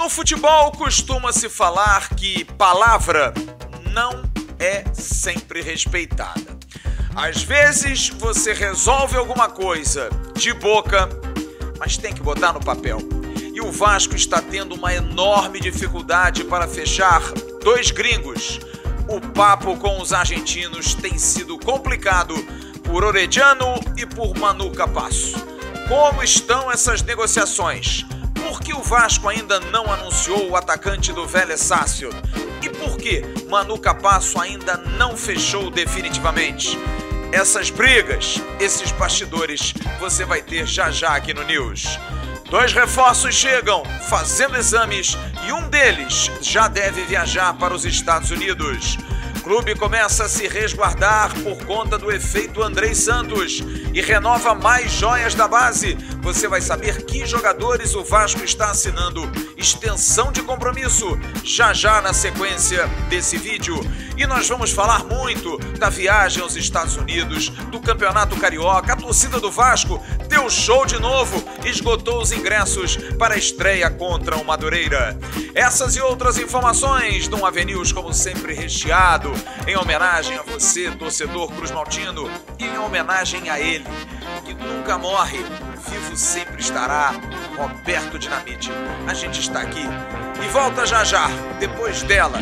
No futebol costuma-se falar que palavra não é sempre respeitada. Às vezes você resolve alguma coisa de boca, mas tem que botar no papel. E o Vasco está tendo uma enorme dificuldade para fechar dois gringos. O papo com os argentinos tem sido complicado por Orediano e por Manu Capasso. Como estão essas negociações? Por que o Vasco ainda não anunciou o atacante do Vélez Sarsfield? E por que Manu Capasso ainda não fechou definitivamente? Essas brigas, esses bastidores, você vai ter já aqui no News. Dois reforços chegam fazendo exames e um deles já deve viajar para os Estados Unidos. O clube começa a se resguardar por conta do efeito Andrei Santos e renova mais joias da base. Você vai saber que jogadores o Vasco está assinando extensão de compromisso já na sequência desse vídeo. E nós vamos falar muito da viagem aos Estados Unidos, do Campeonato Carioca. A torcida do Vasco deu show de novo, esgotou os ingressos para a estreia contra o Madureira. Essas e outras informações no Avenews, como sempre, recheado, em homenagem a você, torcedor cruzmaltino, e em homenagem a ele, que nunca morre, vivo sempre estará, Roberto Dinamite. A gente está aqui e volta já, depois dela,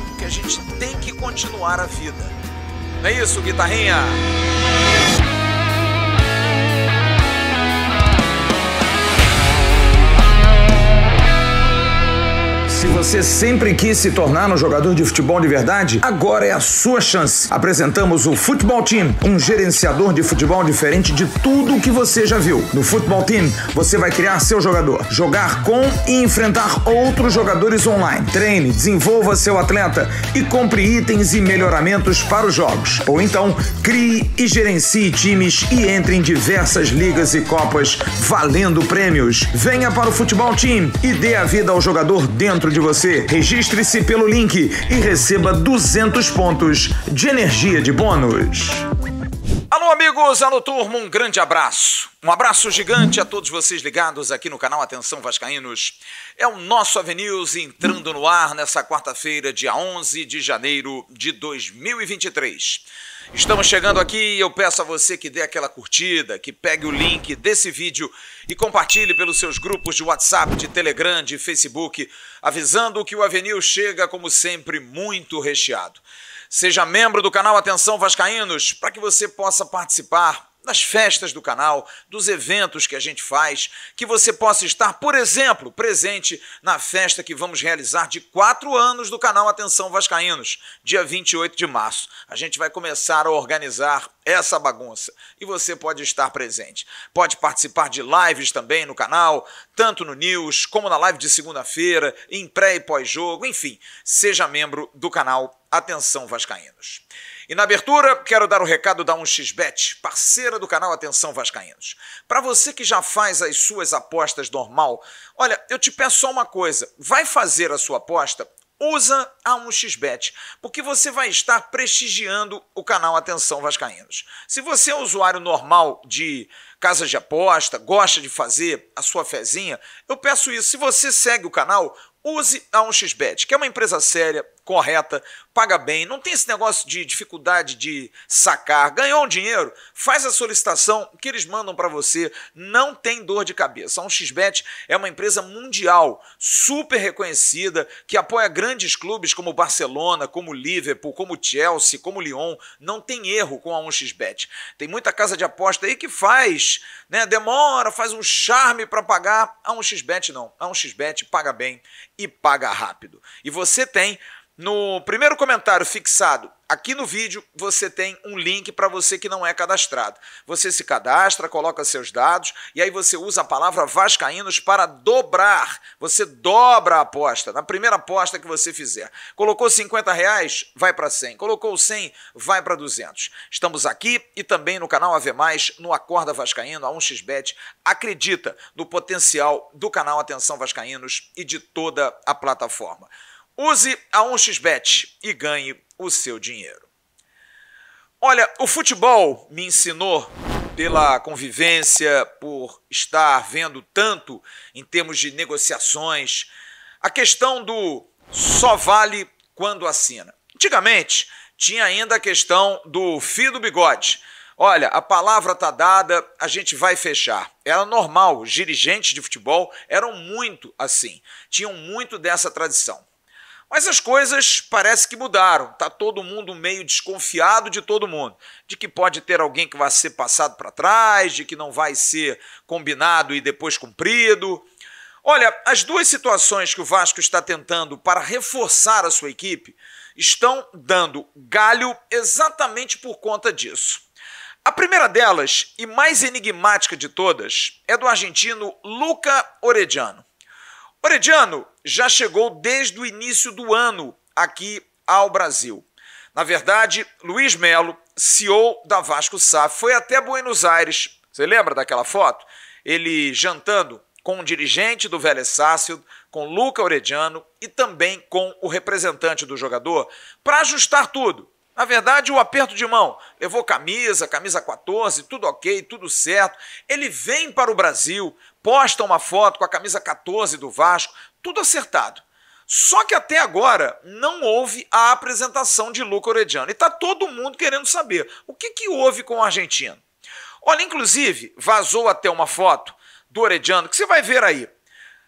porque a gente tem que continuar a vida. Não é isso, guitarrinha? Se você sempre quis se tornar um jogador de futebol de verdade, agora é a sua chance. Apresentamos o Futebol Team, um gerenciador de futebol diferente de tudo o que você já viu. No Futebol Team, você vai criar seu jogador, jogar com e enfrentar outros jogadores online. Treine, desenvolva seu atleta e compre itens e melhoramentos para os jogos. Ou então, crie e gerencie times e entre em diversas ligas e copas valendo prêmios. Venha para o Futebol Team e dê a vida ao jogador dentro de você. Registre-se pelo link e receba 200 pontos de energia de bônus. Alô, amigos, alô, turma, um grande abraço. Um abraço gigante a todos vocês ligados aqui no canal Atenção Vascaínos. É o nosso Avenews entrando no ar nessa quarta-feira, dia 11 de janeiro de 2023. Estamos chegando aqui e eu peço a você que dê aquela curtida, que pegue o link desse vídeo e compartilhe pelos seus grupos de WhatsApp, de Telegram, de Facebook, avisando que o Avenews chega, como sempre, muito recheado. Seja membro do canal Atenção Vascaínos para que você possa participar das festas do canal, dos eventos que a gente faz, que você possa estar, por exemplo, presente na festa que vamos realizar de 4 anos do canal Atenção Vascaínos, dia 28 de março. A gente vai começar a organizar essa bagunça e você pode estar presente. Pode participar de lives também no canal, tanto no News como na live de segunda-feira, em pré e pós-jogo, enfim, seja membro do canal Atenção Vascaínos. E na abertura, quero dar o recado da 1xBet, parceira do canal Atenção Vascaínos. Para você que já faz as suas apostas normal, olha, eu te peço só uma coisa, vai fazer a sua aposta? Usa a 1xBet, porque você vai estar prestigiando o canal Atenção Vascaínos. Se você é usuário normal de casas de aposta, gosta de fazer a sua fezinha, eu peço isso. Se você segue o canal, use a 1xBet, que é uma empresa séria, correta, paga bem, não tem esse negócio de dificuldade de sacar. Ganhou um dinheiro? Faz a solicitação que eles mandam para você, não tem dor de cabeça. A 1xBet é uma empresa mundial, super reconhecida, que apoia grandes clubes como Barcelona, como Liverpool, como Chelsea, como Lyon. Não tem erro com a 1xBet. Tem muita casa de aposta aí que faz, né, demora, faz um charme para pagar. A 1xBet não. A 1xBet paga bem e paga rápido. E você tem no primeiro comentário fixado aqui no vídeo, você tem um link para você que não é cadastrado. Você se cadastra, coloca seus dados e aí você usa a palavra Vascaínos para dobrar. Você dobra a aposta, na primeira aposta que você fizer. Colocou R$50, vai para 100. Colocou 100, vai para 200. Estamos aqui e também no canal AV+, no Acorda Vascaíno, a 1xBet acredita no potencial do canal Atenção Vascaínos e de toda a plataforma. Use a 1xBet e ganhe o seu dinheiro. Olha, o futebol me ensinou, pela convivência, por estar vendo tanto em termos de negociações, a questão do só vale quando assina. Antigamente, tinha ainda a questão do fio do bigode. Olha, a palavra está dada, a gente vai fechar. Era normal, os dirigentes de futebol eram muito assim, tinham muito dessa tradição. Mas as coisas parece que mudaram, está todo mundo meio desconfiado de todo mundo, de que pode ter alguém que vai ser passado para trás, de que não vai ser combinado e depois cumprido. Olha, as duas situações que o Vasco está tentando para reforçar a sua equipe estão dando galho exatamente por conta disso. A primeira delas, e mais enigmática de todas, é do argentino Luca Orediano. Orediano já chegou desde o início do ano aqui ao Brasil. Na verdade, Luiz Melo, CEO da Vasco SAF, foi até Buenos Aires. Você lembra daquela foto? Ele jantando com um dirigente do Vélez Sarsfield, com Luca Orediano e também com o representante do jogador, para ajustar tudo. Na verdade, o aperto de mão, levou camisa 14, tudo ok, tudo certo. Ele vem para o Brasil, posta uma foto com a camisa 14 do Vasco, tudo acertado. Só que até agora não houve a apresentação de Luca Orediano. E está todo mundo querendo saber o que houve com o argentino. Olha, inclusive, vazou até uma foto do Orediano, que você vai ver aí,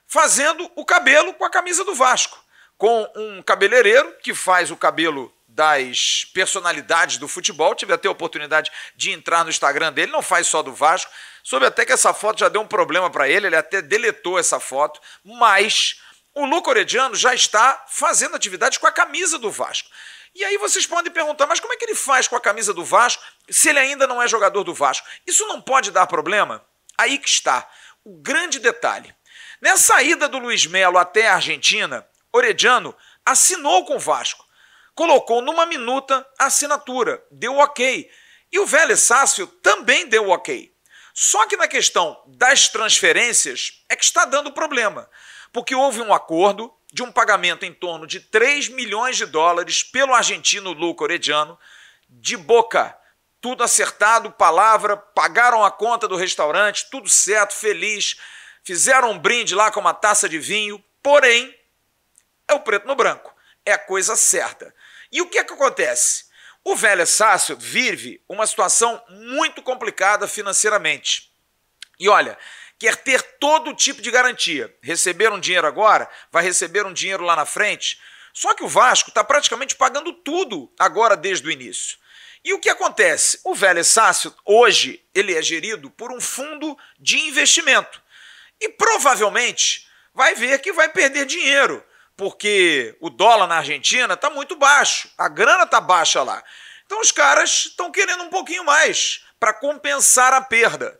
fazendo o cabelo com a camisa do Vasco, com um cabeleireiro que faz o cabelo das personalidades do futebol. Tive até a oportunidade de entrar no Instagram dele, não faz só do Vasco. Soube até que essa foto já deu um problema para ele até deletou essa foto, mas o Luca Orediano já está fazendo atividades com a camisa do Vasco. E aí vocês podem perguntar, mas como é que ele faz com a camisa do Vasco se ele ainda não é jogador do Vasco? Isso não pode dar problema? Aí que está o grande detalhe. Nessa ida do Luiz Melo até a Argentina, Orediano assinou com o Vasco. Colocou numa minuta a assinatura, deu ok. E o Vélez Sarsfield também deu ok. Só que na questão das transferências é que está dando problema, porque houve um acordo de um pagamento em torno de 3 milhões de dólares pelo argentino Luca Orediano, de boca, tudo acertado, palavra, pagaram a conta do restaurante, tudo certo, feliz, fizeram um brinde lá com uma taça de vinho, porém, é o preto no branco, é a coisa certa. E o que é que acontece? O Vélez Sarsfield vive uma situação muito complicada financeiramente. E olha, quer ter todo tipo de garantia. Receber um dinheiro agora, vai receber um dinheiro lá na frente. Só que o Vasco está praticamente pagando tudo agora desde o início. E o que acontece? O Vélez Sarsfield, hoje, ele é gerido por um fundo de investimento. E provavelmente vai ver que vai perder dinheiro, porque o dólar na Argentina está muito baixo, a grana está baixa lá. Então os caras estão querendo um pouquinho mais para compensar a perda.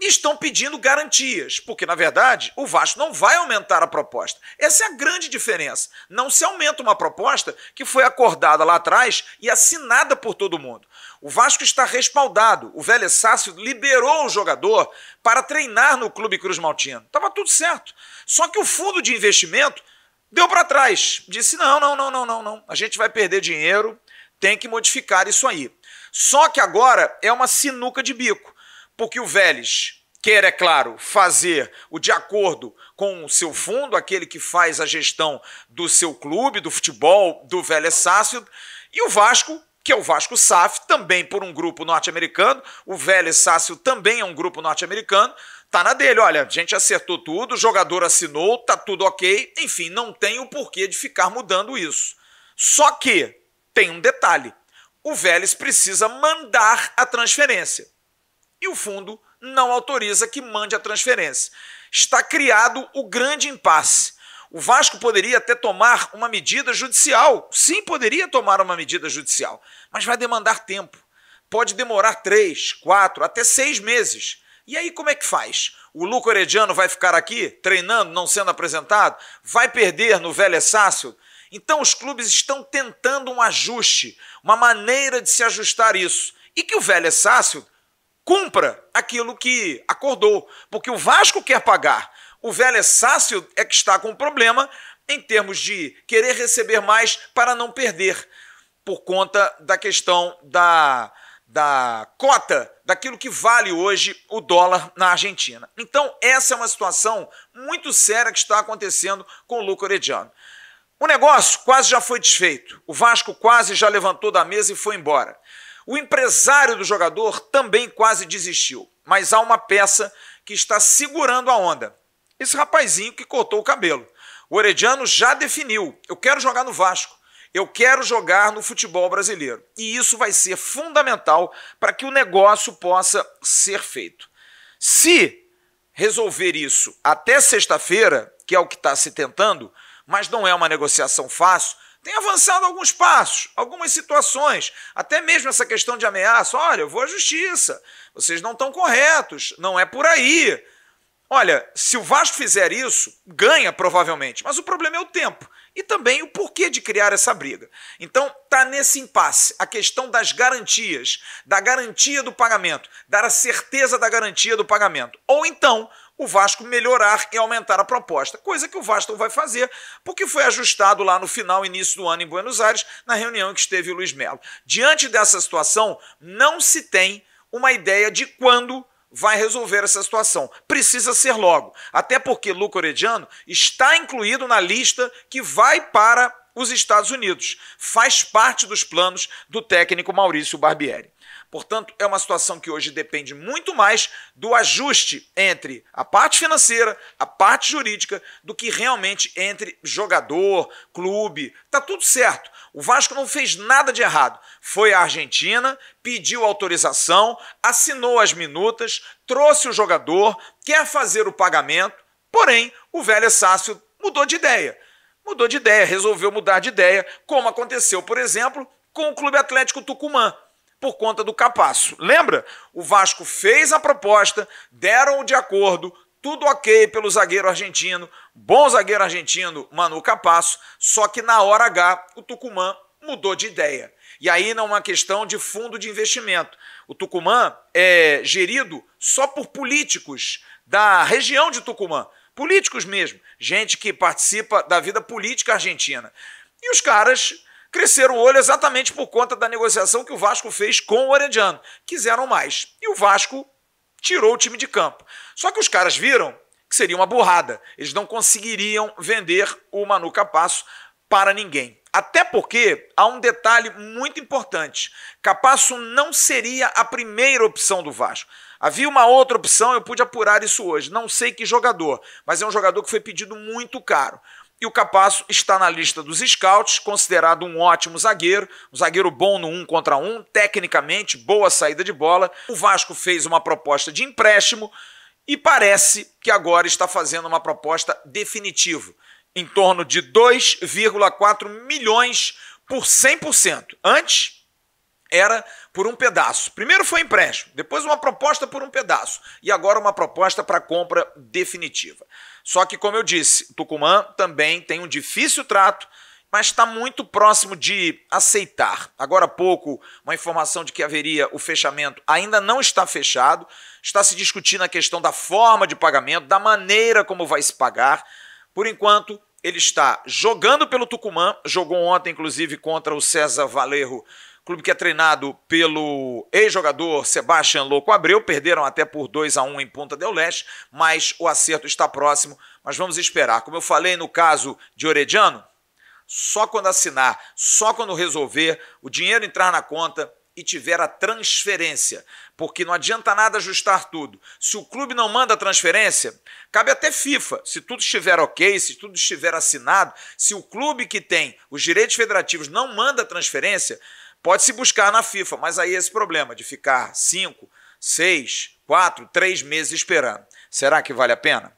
E estão pedindo garantias, porque na verdade o Vasco não vai aumentar a proposta. Essa é a grande diferença. Não se aumenta uma proposta que foi acordada lá atrás e assinada por todo mundo. O Vasco está respaldado. O Vélez Sarsfield liberou o jogador para treinar no Clube Cruz Maltino. Estava tudo certo. Só que o fundo de investimento deu para trás, disse não, a gente vai perder dinheiro, tem que modificar isso aí. Só que agora é uma sinuca de bico, porque o Vélez quer, é claro, fazer o de acordo com o seu fundo, aquele que faz a gestão do seu clube, do futebol, do Vélez Sarsfield, e o Vasco, que é o Vasco SAF, também por um grupo norte-americano, o Vélez Sarsfield também é um grupo norte-americano, tá na dele, olha, a gente acertou tudo, o jogador assinou, tá tudo ok, enfim, não tem o porquê de ficar mudando isso. Só que tem um detalhe, o Vélez precisa mandar a transferência e o fundo não autoriza que mande a transferência. Está criado o grande impasse. O Vasco poderia até tomar uma medida judicial, sim, poderia tomar uma medida judicial, mas vai demandar tempo. Pode demorar 3, 4, até 6 meses. E aí como é que faz? O Luca Orediano vai ficar aqui, treinando, não sendo apresentado? Vai perder no Vélez Sarsfield? Então os clubes estão tentando um ajuste, uma maneira de se ajustar isso. E que o Vélez Sarsfield cumpra aquilo que acordou, porque o Vasco quer pagar. O Vélez Sarsfield é que está com um problema em termos de querer receber mais para não perder, por conta da questão da cota daquilo que vale hoje o dólar na Argentina. Então, essa é uma situação muito séria que está acontecendo com o Luca Orediano. O negócio quase já foi desfeito. O Vasco quase já levantou da mesa e foi embora. O empresário do jogador também quase desistiu. Mas há uma peça que está segurando a onda. Esse rapazinho que cortou o cabelo. O Orediano já definiu: eu quero jogar no Vasco. Eu quero jogar no futebol brasileiro. E isso vai ser fundamental para que o negócio possa ser feito. Se resolver isso até sexta-feira, que é o que está se tentando, mas não é uma negociação fácil, tem avançado alguns passos, algumas situações, até mesmo essa questão de ameaça. Olha, eu vou à justiça, vocês não estão corretos, não é por aí. Olha, se o Vasco fizer isso, ganha provavelmente, mas o problema é o tempo e também o porquê de criar essa briga. Então, está nesse impasse a questão das garantias, da garantia do pagamento, dar a certeza da garantia do pagamento. Ou então, o Vasco melhorar e aumentar a proposta, coisa que o Vasco não vai fazer, porque foi ajustado lá no final, início do ano em Buenos Aires, na reunião em que esteve o Luiz Melo. Diante dessa situação, não se tem uma ideia de quando vai resolver essa situação. Precisa ser logo, até porque Luca Orediano está incluído na lista que vai para os Estados Unidos. Faz parte dos planos do técnico Maurício Barbieri. Portanto, é uma situação que hoje depende muito mais do ajuste entre a parte financeira, a parte jurídica, do que realmente entre jogador, clube. Tá tudo certo. O Vasco não fez nada de errado. Foi à Argentina, pediu autorização, assinou as minutas, trouxe o jogador, quer fazer o pagamento, porém, o velho Sácio mudou de ideia. Mudou de ideia, resolveu mudar de ideia, como aconteceu, por exemplo, com o Clube Atlético Tucumã, por conta do Capasso. Lembra? O Vasco fez a proposta, deram de acordo, tudo ok pelo zagueiro argentino, bom zagueiro argentino, Manu Capasso, só que na hora H o Tucumã mudou de ideia. E aí não é uma questão de fundo de investimento. O Tucumã é gerido só por políticos da região de Tucumã, políticos mesmo, gente que participa da vida política argentina. E os caras cresceram o olho exatamente por conta da negociação que o Vasco fez com o Orediano. Quiseram mais. E o Vasco tirou o time de campo. Só que os caras viram que seria uma burrada. Eles não conseguiriam vender o Manu Capasso para ninguém. Até porque há um detalhe muito importante. Capasso não seria a primeira opção do Vasco. Havia uma outra opção, eu pude apurar isso hoje. Não sei que jogador, mas é um jogador que foi pedido muito caro. E o Capasso está na lista dos scouts, considerado um ótimo zagueiro, um zagueiro bom no 1 contra 1, tecnicamente, boa saída de bola. O Vasco fez uma proposta de empréstimo e parece que agora está fazendo uma proposta definitiva, em torno de 2,4 milhões por 100%. Antes era por um pedaço. Primeiro foi empréstimo, depois uma proposta por um pedaço e agora uma proposta para compra definitiva. Só que, como eu disse, o Tucumã também tem um difícil trato, mas está muito próximo de aceitar. Agora há pouco, uma informação de que haveria o fechamento ainda não está fechado, está se discutindo a questão da forma de pagamento, da maneira como vai se pagar. Por enquanto, ele está jogando pelo Tucumã, jogou ontem, inclusive, contra o César Valerro, clube que é treinado pelo ex-jogador Sebastián Louco Abreu, perderam até por 2-1 em Punta del Este, mas o acerto está próximo, mas vamos esperar. Como eu falei no caso de Orediano, só quando assinar, só quando resolver, o dinheiro entrar na conta e tiver a transferência, porque não adianta nada ajustar tudo. Se o clube não manda a transferência, cabe até FIFA, se tudo estiver ok, se tudo estiver assinado, se o clube que tem os direitos federativos não manda a transferência, pode-se buscar na FIFA, mas aí esse problema de ficar 5, 6, 4, 3 meses esperando. Será que vale a pena?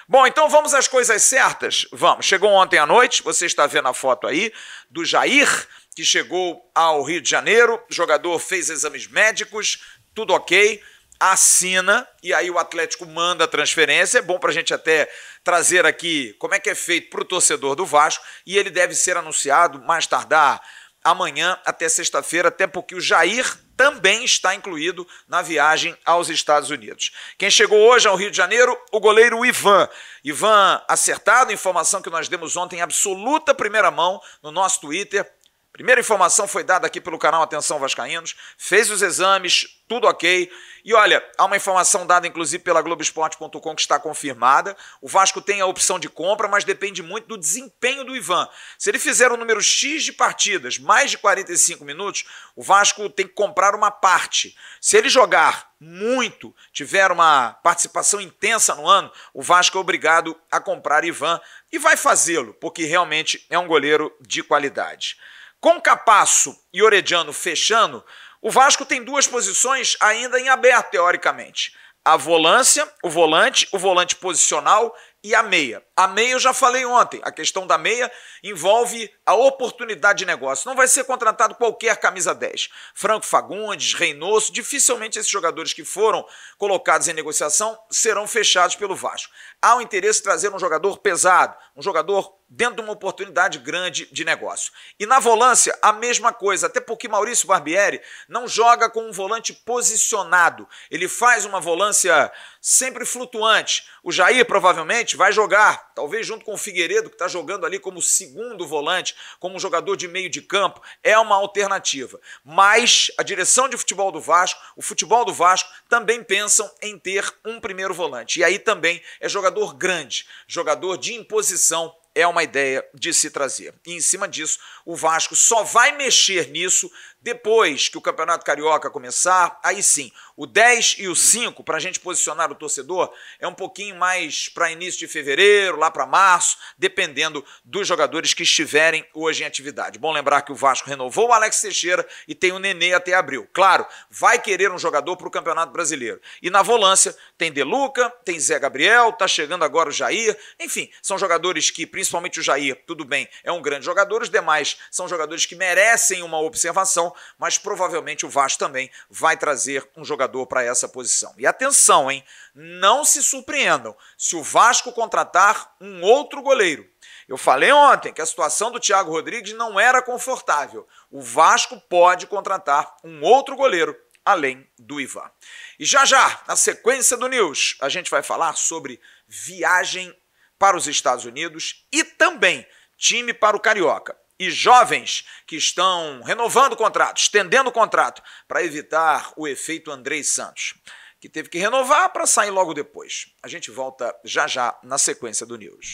Bom, então vamos às coisas certas? Vamos. Chegou ontem à noite, você está vendo a foto aí, do Jair, que chegou ao Rio de Janeiro, o jogador fez exames médicos, tudo ok, assina, e aí o Atlético manda a transferência. É bom para a gente até trazer aqui como é que é feito para o torcedor do Vasco, e ele deve ser anunciado mais tardar amanhã até sexta-feira, até porque o Jair também está incluído na viagem aos Estados Unidos. Quem chegou hoje ao Rio de Janeiro, o goleiro Ivan. Ivan acertado, informação que nós demos ontem em absoluta primeira mão no nosso Twitter, Primeira informação foi dada aqui pelo canal Atenção Vascaínos, fez os exames, tudo ok. E olha, há uma informação dada inclusive pela Globoesporte.com que está confirmada. O Vasco tem a opção de compra, mas depende muito do desempenho do Ivan. Se ele fizer um número X de partidas, mais de 45 minutos, o Vasco tem que comprar uma parte. Se ele jogar muito, tiver uma participação intensa no ano, o Vasco é obrigado a comprar Ivan e vai fazê-lo, porque realmente é um goleiro de qualidade. Com Capasso e Orediano fechando, o Vasco tem duas posições ainda em aberto, teoricamente. A volância, o volante posicional e a meia. A meia eu já falei ontem, a questão da meia envolve a oportunidade de negócio. Não vai ser contratado qualquer camisa 10. Franco Fagundes, Reynoso, dificilmente esses jogadores que foram colocados em negociação serão fechados pelo Vasco. Há um interesse de trazer um jogador pesado, um jogador dentro de uma oportunidade grande de negócio. E na volância, a mesma coisa, até porque Maurício Barbieri não joga com um volante posicionado. Ele faz uma volância sempre flutuante. O Jair provavelmente vai jogar, talvez junto com o Figueiredo, que está jogando ali como segundo volante, como um jogador de meio de campo, é uma alternativa. Mas a direção de futebol do Vasco, o futebol do Vasco, também pensam em ter um primeiro volante. E aí também é jogador grande, jogador de imposição, é uma ideia de se trazer. E em cima disso, o Vasco só vai mexer nisso depois que o Campeonato Carioca começar. Aí sim, o 10 e o 5, para a gente posicionar o torcedor, é um pouquinho mais para início de fevereiro, lá para março, dependendo dos jogadores que estiverem hoje em atividade. Bom lembrar que o Vasco renovou o Alex Teixeira e tem o Nenê até abril. Claro, vai querer um jogador para o Campeonato Brasileiro. E na volância tem De Luca, tem Zé Gabriel, tá chegando agora o Jair. Enfim, são jogadores que, principalmente o Jair, tudo bem, é um grande jogador. Os demais são jogadores que merecem uma observação, mas provavelmente o Vasco também vai trazer um jogador para essa posição. E atenção, hein? Não se surpreendam se o Vasco contratar um outro goleiro. Eu falei ontem que a situação do Thiago Rodrigues não era confortável. O Vasco pode contratar um outro goleiro, além do Ivan. E já, na sequência do News, a gente vai falar sobre viagem para os Estados Unidos e também time para o Carioca. E jovens que estão renovando o contrato, estendendo o contrato, para evitar o efeito Andrei Santos, que teve que renovar para sair logo depois. A gente volta já na sequência do News.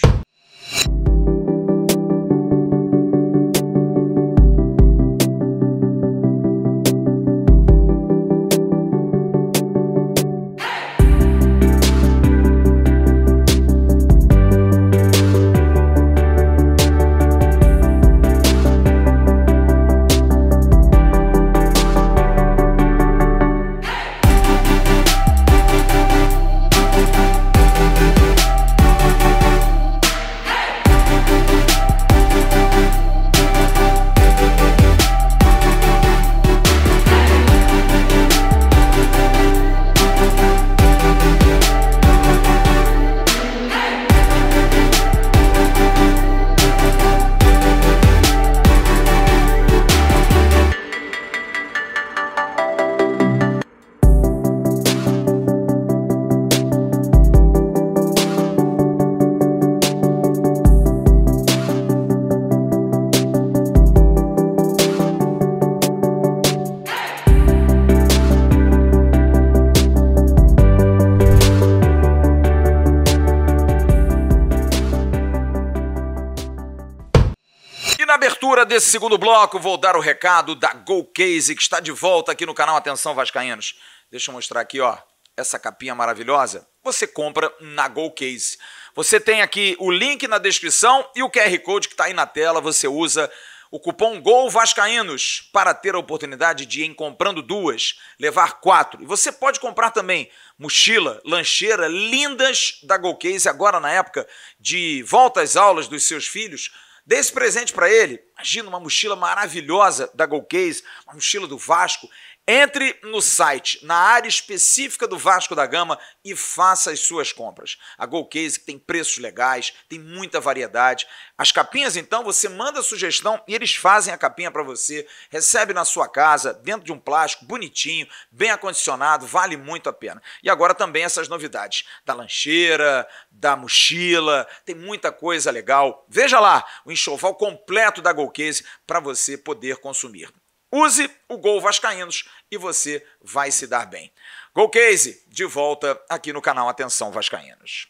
Desse segundo bloco, vou dar o recado da GoCase, que está de volta aqui no canal Atenção Vascaínos. Deixa eu mostrar aqui, ó, essa capinha maravilhosa. Você compra na GoCase. Você tem aqui o link na descrição e o QR Code que está aí na tela. Você usa o cupom GOLVASCAÍNOS para ter a oportunidade de, em comprando duas, levar 4. E você pode comprar também mochila, lancheira, lindas da GoCase, agora na época de volta às aulas dos seus filhos. Dê esse presente para ele. Imagina uma mochila maravilhosa da GoCase, uma mochila do Vasco. Entre no site, na área específica do Vasco da Gama e faça as suas compras. A Golcase tem preços legais, tem muita variedade. As capinhas, então, você manda a sugestão e eles fazem a capinha para você, recebe na sua casa, dentro de um plástico bonitinho, bem acondicionado, vale muito a pena. E agora também essas novidades da lancheira, da mochila, tem muita coisa legal. Veja lá o enxoval completo da Golcase para você poder consumir. Use o Gol Vascaínos e você vai se dar bem. Golcase, de volta aqui no canal Atenção Vascaínos.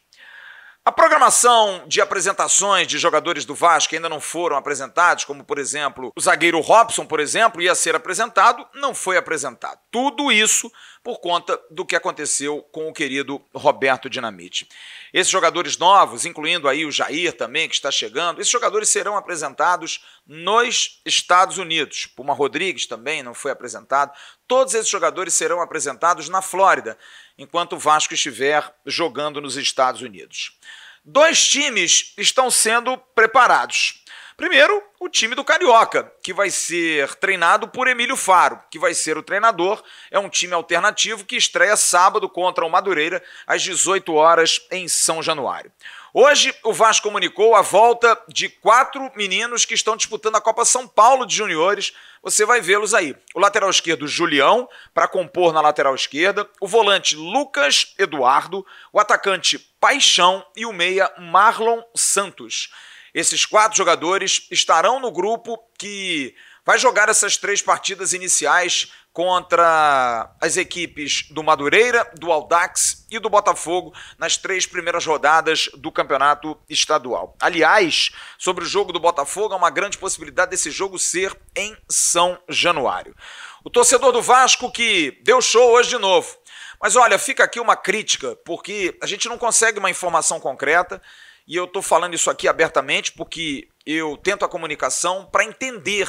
A programação de apresentações de jogadores do Vasco que ainda não foram apresentados, como, por exemplo, o zagueiro Robson, por exemplo, ia ser apresentado, não foi apresentado. Tudo isso por conta do que aconteceu com o querido Roberto Dinamite. Esses jogadores novos, incluindo aí o Jair também, que está chegando, esses jogadores serão apresentados nos Estados Unidos. Puma Rodrigues também não foi apresentado. Todos esses jogadores serão apresentados na Flórida, enquanto o Vasco estiver jogando nos Estados Unidos. 2 times estão sendo preparados. Primeiro, o time do Carioca, que vai ser treinado por Emílio Faro, que vai ser o treinador. É um time alternativo que estreia sábado contra o Madureira, às 18 horas em São Januário. Hoje, o Vasco comunicou a volta de 4 meninos que estão disputando a Copa São Paulo de Juniores. Você vai vê-los aí. O lateral esquerdo, Julião, para compor na lateral esquerda. O volante, Lucas Eduardo. O atacante, Paixão. E o meia, Marlon Santos. Esses 4 jogadores estarão no grupo que vai jogar essas 3 partidas iniciais contra as equipes do Madureira, do Audax e do Botafogo nas 3 primeiras rodadas do campeonato estadual. Aliás, sobre o jogo do Botafogo, há uma grande possibilidade desse jogo ser em São Januário. O torcedor do Vasco que deu show hoje de novo. Mas olha, fica aqui uma crítica, porque a gente não consegue uma informação concreta. E eu estou falando isso aqui abertamente porque eu tento a comunicação para entender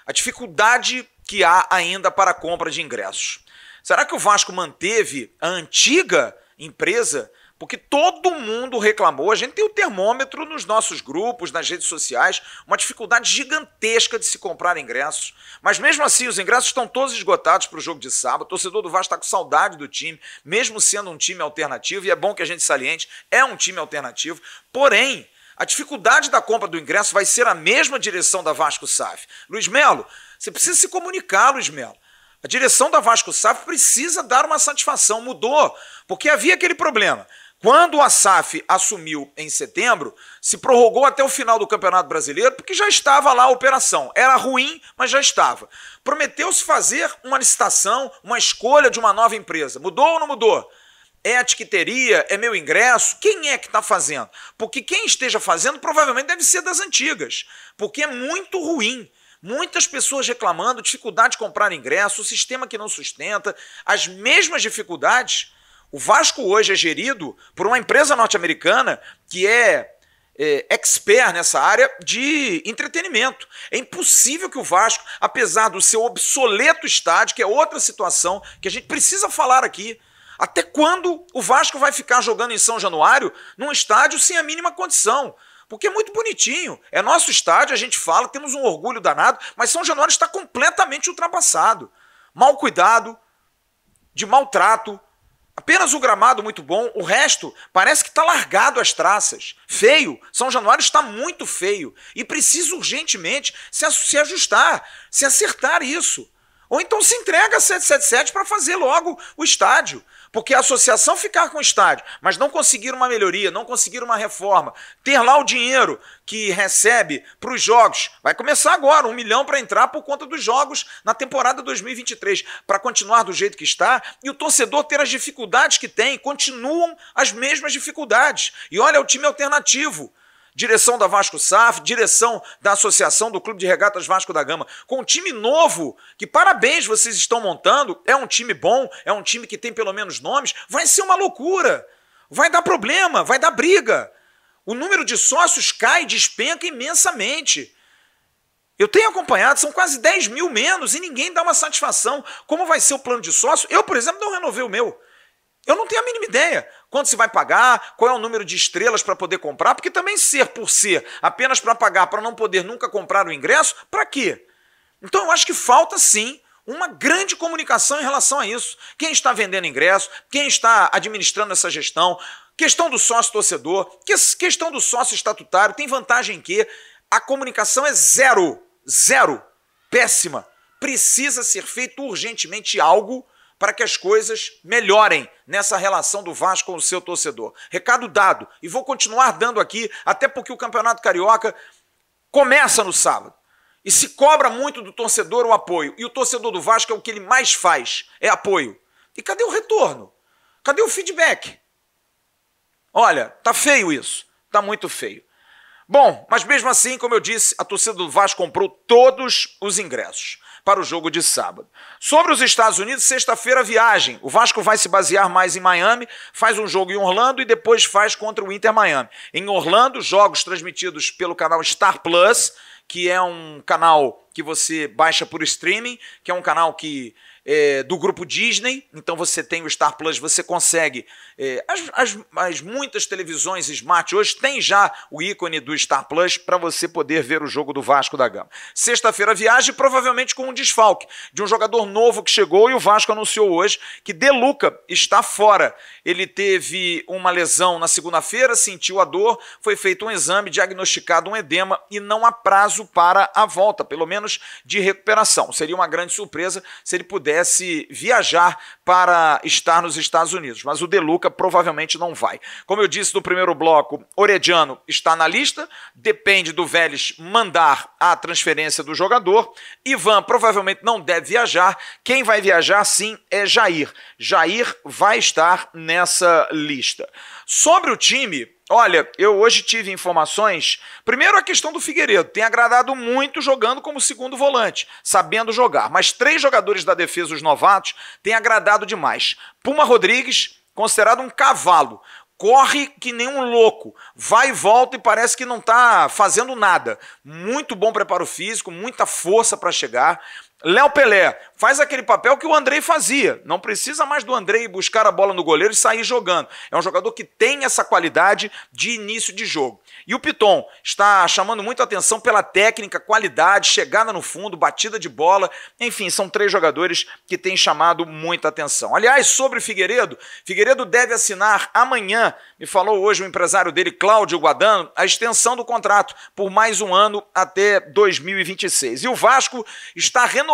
a dificuldade que há ainda para a compra de ingressos. Será que o Vasco manteve a antiga empresa? Porque todo mundo reclamou, a gente tem o termômetro nos nossos grupos, nas redes sociais, uma dificuldade gigantesca de se comprar ingressos. Mas mesmo assim, os ingressos estão todos esgotados para o jogo de sábado, o torcedor do Vasco está com saudade do time, mesmo sendo um time alternativo, e é bom que a gente saliente, é um time alternativo, porém, a dificuldade da compra do ingresso vai ser a mesma direção da Vasco SAF. Luiz Melo, você precisa se comunicar, Luiz Melo. A direção da Vasco SAF precisa dar uma satisfação, mudou, porque havia aquele problema. Quando a SAF assumiu em setembro, se prorrogou até o final do Campeonato Brasileiro, porque já estava lá a operação. Era ruim, mas já estava. Prometeu-se fazer uma licitação, uma escolha de uma nova empresa. Mudou ou não mudou? É a tiqueteria? É meu ingresso? Quem é que está fazendo? Porque quem esteja fazendo provavelmente deve ser das antigas, porque é muito ruim. Muitas pessoas reclamando, dificuldade de comprar ingresso, o sistema que não sustenta, as mesmas dificuldades. O Vasco hoje é gerido por uma empresa norte-americana que é expert nessa área de entretenimento. É impossível que o Vasco, apesar do seu obsoleto estádio, que é outra situação que a gente precisa falar aqui, até quando o Vasco vai ficar jogando em São Januário num estádio sem a mínima condição? Porque é muito bonitinho, é nosso estádio, a gente fala, temos um orgulho danado, mas São Januário está completamente ultrapassado. Mal cuidado, de maltrato, apenas o gramado muito bom, o resto parece que está largado as traças. Feio, São Januário está muito feio e precisa urgentemente se ajustar, se acertar isso. Ou então se entrega a 777 para fazer logo o estádio. Porque a associação ficar com o estádio, mas não conseguir uma melhoria, não conseguir uma reforma, ter lá o dinheiro que recebe para os jogos, vai começar agora, 1 milhão para entrar por conta dos jogos na temporada 2023, para continuar do jeito que está, e o torcedor ter as dificuldades que tem, continuam as mesmas dificuldades. E olha, é o time alternativo. Direção da Vasco SAF, direção da Associação do Clube de Regatas Vasco da Gama, com um time novo, que parabéns vocês estão montando, é um time bom, é um time que tem pelo menos nomes, vai ser uma loucura, vai dar problema, vai dar briga. O número de sócios cai, despenca imensamente. Eu tenho acompanhado, são quase 10 mil menos e ninguém dá uma satisfação. Como vai ser o plano de sócio? Eu, por exemplo, não renovei o meu. Eu não tenho a mínima ideia quanto se vai pagar, qual é o número de estrelas para poder comprar, porque também ser apenas para pagar, para não poder nunca comprar o ingresso, para quê? Então eu acho que falta sim uma grande comunicação em relação a isso. Quem está vendendo ingresso, quem está administrando essa gestão, questão do sócio-torcedor, questão do sócio estatutário, tem vantagem em que a comunicação é zero, péssima. Precisa ser feito urgentemente algo para que as coisas melhorem nessa relação do Vasco com o seu torcedor. Recado dado, e vou continuar dando aqui, até porque o Campeonato Carioca começa no sábado. E se cobra muito do torcedor o apoio. E o torcedor do Vasco é o que ele mais faz, é apoio. E cadê o retorno? Cadê o feedback? Olha, tá feio isso. Tá muito feio. Bom, mas mesmo assim, como eu disse, a torcida do Vasco comprou todos os ingressos para o jogo de sábado. Sobre os Estados Unidos, sexta-feira viagem. O Vasco vai se basear mais em Miami, faz um jogo em Orlando e depois faz contra o Inter Miami. Em Orlando, jogos transmitidos pelo canal Star Plus, que é um canal que você baixa por streaming, que é um canal que do grupo Disney. Então você tem o Star Plus, você consegue... As muitas televisões Smart hoje tem já o ícone do Star Plus para você poder ver o jogo do Vasco da Gama. Sexta-feira viagem, provavelmente com um desfalque de um jogador novo que chegou, e o Vasco anunciou hoje que De Luca está fora. Ele teve uma lesão na segunda-feira, sentiu a dor, foi feito um exame, diagnosticado um edema e não há prazo para a volta, pelo menos de recuperação. Seria uma grande surpresa se ele pudesse viajar para estar nos Estados Unidos, mas o De Luca provavelmente não vai. Como eu disse no primeiro bloco, Orediano está na lista, depende do Vélez mandar a transferência do jogador. Ivan provavelmente não deve viajar, quem vai viajar sim é Jair. Jair vai estar nessa lista. Sobre o time, olha, eu hoje tive informações, primeiro a questão do Figueiredo, tem agradado muito jogando como segundo volante, sabendo jogar, mas 3 jogadores da defesa, os novatos, têm agradado demais. Puma Rodrigues, considerado um cavalo, corre que nem um louco, vai e volta e parece que não está fazendo nada. Muito bom preparo físico, muita força para chegar. Léo Pelé faz aquele papel que o Andrei fazia. Não precisa mais do Andrei buscar a bola no goleiro e sair jogando. É um jogador que tem essa qualidade de início de jogo. E o Piton está chamando muito a atenção pela técnica, qualidade, chegada no fundo, batida de bola. Enfim, são 3 jogadores que têm chamado muita atenção. Aliás, sobre Figueiredo, Figueiredo deve assinar amanhã, me falou hoje o empresário dele, Cláudio Guadano, a extensão do contrato por mais um ano até 2026. E o Vasco está renovando,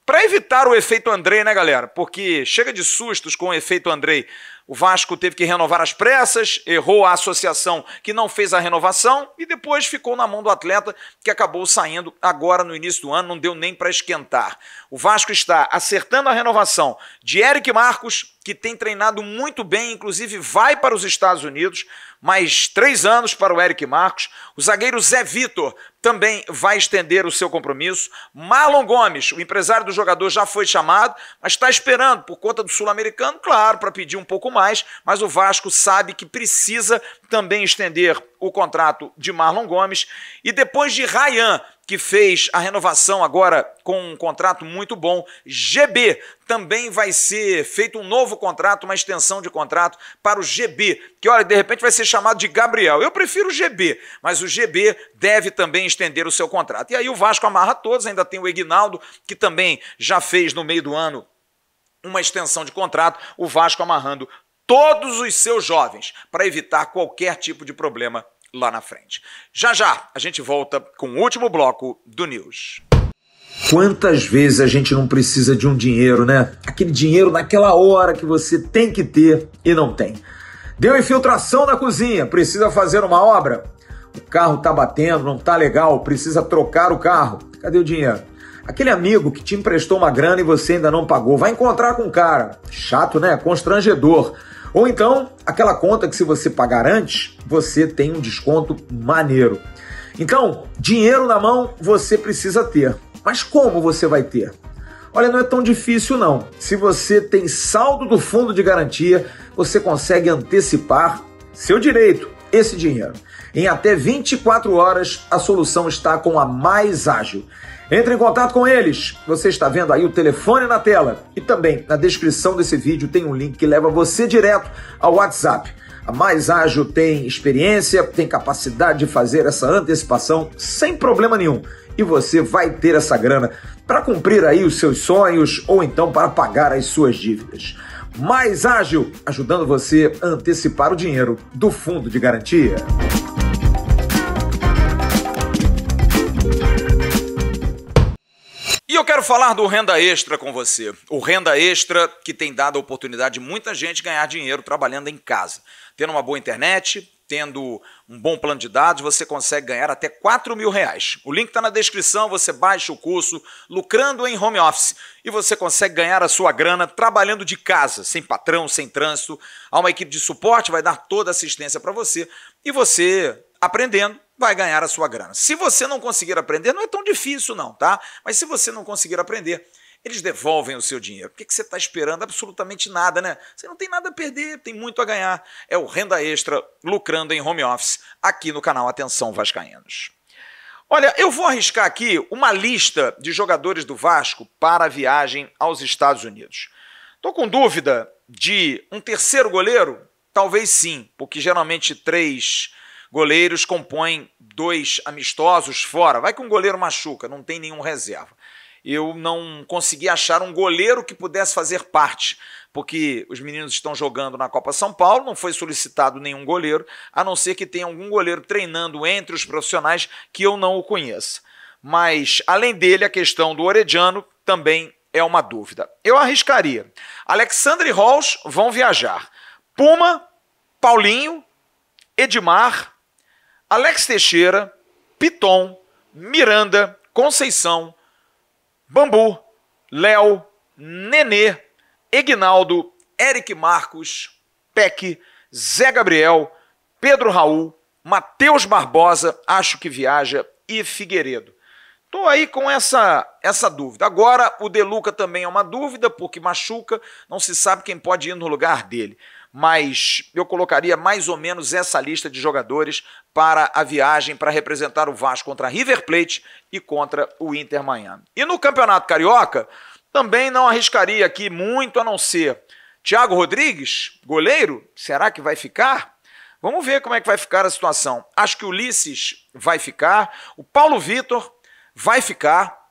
para evitar o efeito Andrei, né, galera? Porque chega de sustos com o efeito Andrei. O Vasco teve que renovar às pressas, errou a associação que não fez a renovação e depois ficou na mão do atleta, que acabou saindo agora no início do ano, não deu nem para esquentar. O Vasco está acertando a renovação de Eric Marcos, que tem treinado muito bem, inclusive vai para os Estados Unidos, mais 3 anos para o Eric Marcos. O zagueiro Zé Vitor também vai estender o seu compromisso. Marlon Gomes, o empresário do jogador, já foi chamado, mas está esperando por conta do sul-americano, claro, para pedir um pouco mais, mas o Vasco sabe que precisa também estender o contrato de Marlon Gomes. E depois de Ryan, que fez a renovação agora com um contrato muito bom, GB também vai ser feito um novo contrato, uma extensão de contrato para o GB, que olha, de repente vai ser chamado de Gabriel. Eu prefiro o GB, mas o GB deve também estender o seu contrato. E aí o Vasco amarra todos, ainda tem o Eguinaldo, que também já fez no meio do ano uma extensão de contrato, o Vasco amarrando todos os seus jovens para evitar qualquer tipo de problema lá na frente. Já já a gente volta com o último bloco do News. Quantas vezes a gente não precisa de um dinheiro, né? Aquele dinheiro naquela hora que você tem que ter e não tem. Deu infiltração na cozinha, precisa fazer uma obra? O carro tá batendo, não tá legal, precisa trocar o carro. Cadê o dinheiro? Aquele amigo que te emprestou uma grana e você ainda não pagou, vai encontrar com o cara. Chato, né? Constrangedor. Ou então, aquela conta que se você pagar antes, você tem um desconto maneiro. Então, dinheiro na mão você precisa ter. Mas como você vai ter? Olha, não é tão difícil não. Se você tem saldo do fundo de garantia, você consegue antecipar seu direito, esse dinheiro. Em até 24 horas, a solução está com a Mais Ágil. Entre em contato com eles. Você está vendo aí o telefone na tela. E também na descrição desse vídeo tem um link que leva você direto ao WhatsApp. A Mais Ágil tem experiência, tem capacidade de fazer essa antecipação sem problema nenhum. E você vai ter essa grana para cumprir aí os seus sonhos ou então para pagar as suas dívidas. Mais Ágil, ajudando você a antecipar o dinheiro do fundo de garantia. E eu quero falar do Renda Extra com você. O Renda Extra que tem dado a oportunidade de muita gente ganhar dinheiro trabalhando em casa. Tendo uma boa internet, tendo um bom plano de dados, você consegue ganhar até R$4.000. O link está na descrição, você baixa o curso Lucrando em Home Office e você consegue ganhar a sua grana trabalhando de casa, sem patrão, sem trânsito. Há uma equipe de suporte, vai dar toda a assistência para você e você, aprendendo, vai ganhar a sua grana. Se você não conseguir aprender, não é tão difícil não, tá? Mas se você não conseguir aprender, eles devolvem o seu dinheiro. O que você está esperando? Absolutamente nada, né? Você não tem nada a perder, tem muito a ganhar. É o Renda Extra Lucrando em Home Office, aqui no canal Atenção Vascaínos. Olha, eu vou arriscar aqui uma lista de jogadores do Vasco para a viagem aos Estados Unidos. Estou com dúvida de um terceiro goleiro? Talvez sim, porque geralmente 3 goleiros compõem 2 amistosos fora. Vai que um goleiro machuca, não tem nenhum reserva. Eu não consegui achar um goleiro que pudesse fazer parte, porque os meninos estão jogando na Copa São Paulo, não foi solicitado nenhum goleiro, a não ser que tenha algum goleiro treinando entre os profissionais que eu não o conheça. Mas, além dele, a questão do Orediano também é uma dúvida. Eu arriscaria. Alexandre e Halls vão viajar. Puma, Paulinho, Edmar, Alex Teixeira, Piton, Miranda, Conceição, Bambu, Léo, Nenê, Egnaldo, Eric Marcos, Peck, Zé Gabriel, Pedro Raul, Matheus Barbosa, acho que viaja, e Figueiredo. Estou aí com essa dúvida. Agora, o De Luca também é uma dúvida, porque machuca, não se sabe quem pode ir no lugar dele. Mas eu colocaria mais ou menos essa lista de jogadores para a viagem para representar o Vasco contra River Plate e contra o Inter Miami. E no Campeonato Carioca, também não arriscaria aqui muito, a não ser Thiago Rodrigues, goleiro, será que vai ficar? Vamos ver como é que vai ficar a situação. Acho que o Ulisses vai ficar, o Paulo Vitor vai ficar.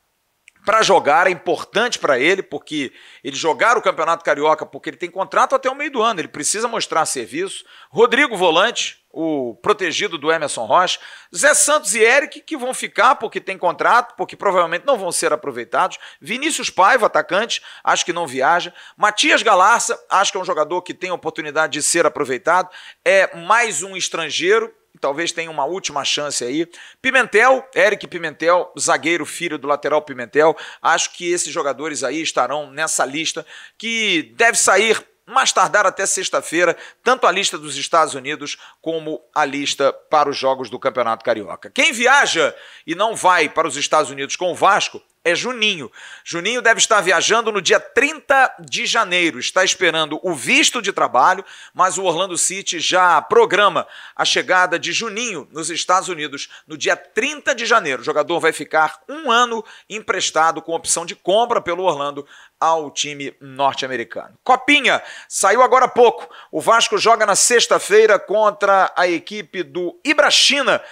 Para jogar é importante para ele, porque ele jogar o Campeonato Carioca, porque ele tem contrato até o meio do ano, ele precisa mostrar serviço. Rodrigo Volante, o protegido do Emerson Rocha. Zé Santos e Eric, que vão ficar porque tem contrato, porque provavelmente não vão ser aproveitados. Vinícius Paiva, atacante, acho que não viaja. Matias Galarça, acho que é um jogador que tem oportunidade de ser aproveitado. É mais um estrangeiro, talvez tenha uma última chance aí. Pimentel, Eric Pimentel, zagueiro filho do lateral Pimentel. Acho que esses jogadores aí estarão nessa lista que deve sair mais tardar até sexta-feira, tanto a lista dos Estados Unidos como a lista para os jogos do Campeonato Carioca. Quem viaja e não vai para os Estados Unidos com o Vasco é Juninho. Juninho deve estar viajando no dia 30 de janeiro. Está esperando o visto de trabalho, mas o Orlando City já programa a chegada de Juninho nos Estados Unidos no dia 30 de janeiro. O jogador vai ficar 1 ano emprestado com opção de compra pelo Orlando ao time norte-americano. Copinha, saiu agora há pouco. O Vasco joga na sexta-feira contra a equipe do Ibrachina,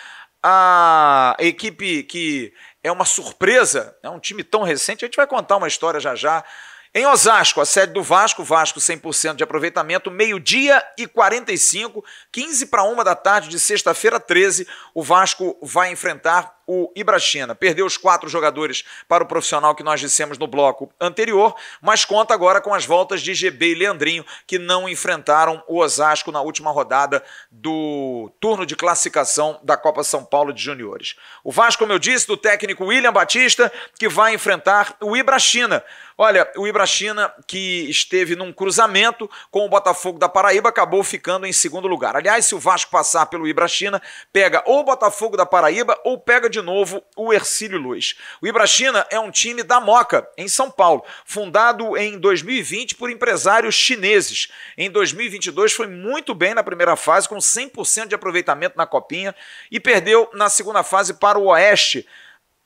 a equipe que é uma surpresa, é um time tão recente, a gente vai contar uma história já já. Em Osasco, a sede do Vasco, Vasco 100% de aproveitamento, 12h45, 12h45 da tarde de sexta-feira 13, o Vasco vai enfrentar o Ibrachina. Perdeu os 4 jogadores para o profissional que nós dissemos no bloco anterior, mas conta agora com as voltas de GB e Leandrinho, que não enfrentaram o Osasco na última rodada do turno de classificação da Copa São Paulo de Juniores. O Vasco, como eu disse, do técnico William Batista, que vai enfrentar o Ibrachina. Olha, o Ibrachina, que esteve num cruzamento com o Botafogo da Paraíba, acabou ficando em segundo lugar. Aliás, se o Vasco passar pelo Ibrachina, pega ou o Botafogo da Paraíba ou pega de novo o Hercílio Luz. O Ibrachina é um time da Moca, em São Paulo, fundado em 2020 por empresários chineses. Em 2022 foi muito bem na primeira fase, com 100% de aproveitamento na Copinha, e perdeu na segunda fase para o Oeste,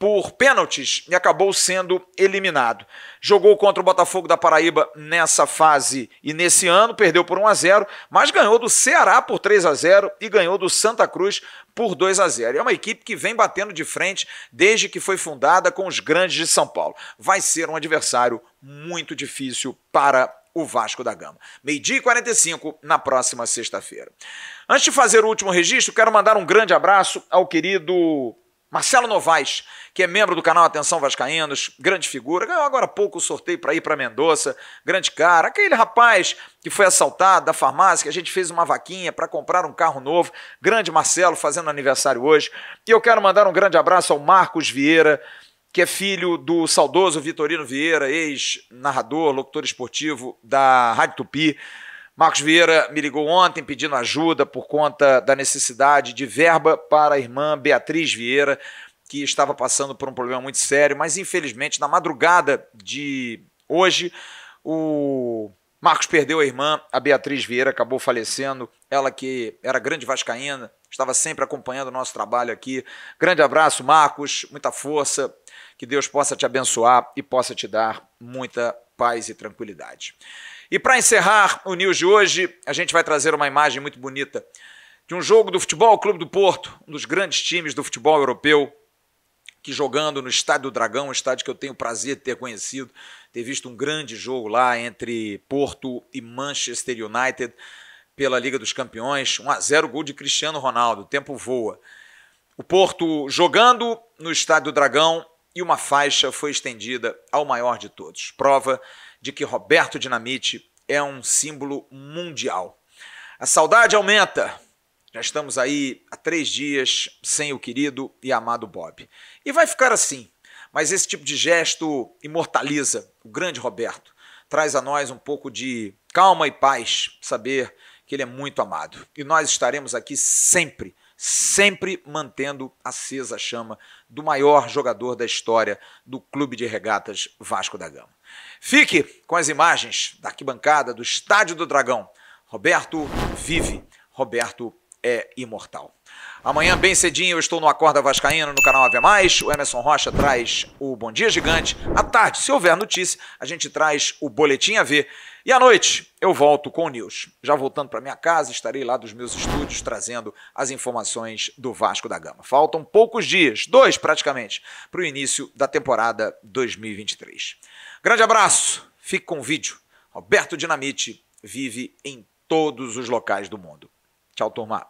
por pênaltis e acabou sendo eliminado. Jogou contra o Botafogo da Paraíba nessa fase e nesse ano, perdeu por 1-0, mas ganhou do Ceará por 3-0 e ganhou do Santa Cruz por 2-0. É uma equipe que vem batendo de frente desde que foi fundada com os grandes de São Paulo. Vai ser um adversário muito difícil para o Vasco da Gama. 12h45 na próxima sexta-feira. Antes de fazer o último registro, quero mandar um grande abraço ao querido Marcelo Novaes, que é membro do canal Atenção Vascaínos, grande figura, ganhou agora há pouco o sorteio para ir para Mendoza, grande cara, aquele rapaz que foi assaltado da farmácia, que a gente fez uma vaquinha para comprar um carro novo, grande Marcelo, fazendo aniversário hoje. E eu quero mandar um grande abraço ao Marcos Vieira, que é filho do saudoso Vitorino Vieira, ex-narrador, locutor esportivo da Rádio Tupi. Marcos Vieira me ligou ontem pedindo ajuda por conta da necessidade de verba para a irmã Beatriz Vieira, que estava passando por um problema muito sério, mas infelizmente na madrugada de hoje o Marcos perdeu a irmã, a Beatriz Vieira acabou falecendo, ela que era grande vascaína, estava sempre acompanhando o nosso trabalho aqui. Grande abraço, Marcos, muita força, que Deus possa te abençoar e possa te dar muita paz e tranquilidade. E para encerrar o News de hoje, a gente vai trazer uma imagem muito bonita de um jogo do Futebol Clube do Porto, um dos grandes times do futebol europeu, que jogando no Estádio do Dragão, um estádio que eu tenho o prazer de ter conhecido, ter visto um grande jogo lá entre Porto e Manchester United pela Liga dos Campeões, 1-0, gol de Cristiano Ronaldo, o tempo voa. O Porto jogando no Estádio do Dragão e uma faixa foi estendida ao maior de todos. Prova de que Roberto Dinamite é um símbolo mundial. A saudade aumenta. Já estamos aí há 3 dias sem o querido e amado Bob. E vai ficar assim. Mas esse tipo de gesto imortaliza o grande Roberto. Traz a nós um pouco de calma e paz, saber que ele é muito amado. E nós estaremos aqui sempre mantendo acesa a chama do maior jogador da história do Clube de Regatas Vasco da Gama. Fique com as imagens da arquibancada do Estádio do Dragão. Roberto vive, Roberto é imortal. Amanhã, bem cedinho, eu estou no Acorda Vascaíno, no canal Ave Mais. O Emerson Rocha traz o Bom Dia Gigante. À tarde, se houver notícia, a gente traz o Boletim AV. E à noite, eu volto com o News. Já voltando para minha casa, estarei lá dos meus estúdios, trazendo as informações do Vasco da Gama. Faltam poucos dias, 2 praticamente, para o início da temporada 2023. Grande abraço, fique com o vídeo. Roberto Dinamite vive em todos os locais do mundo. Tchau, turma.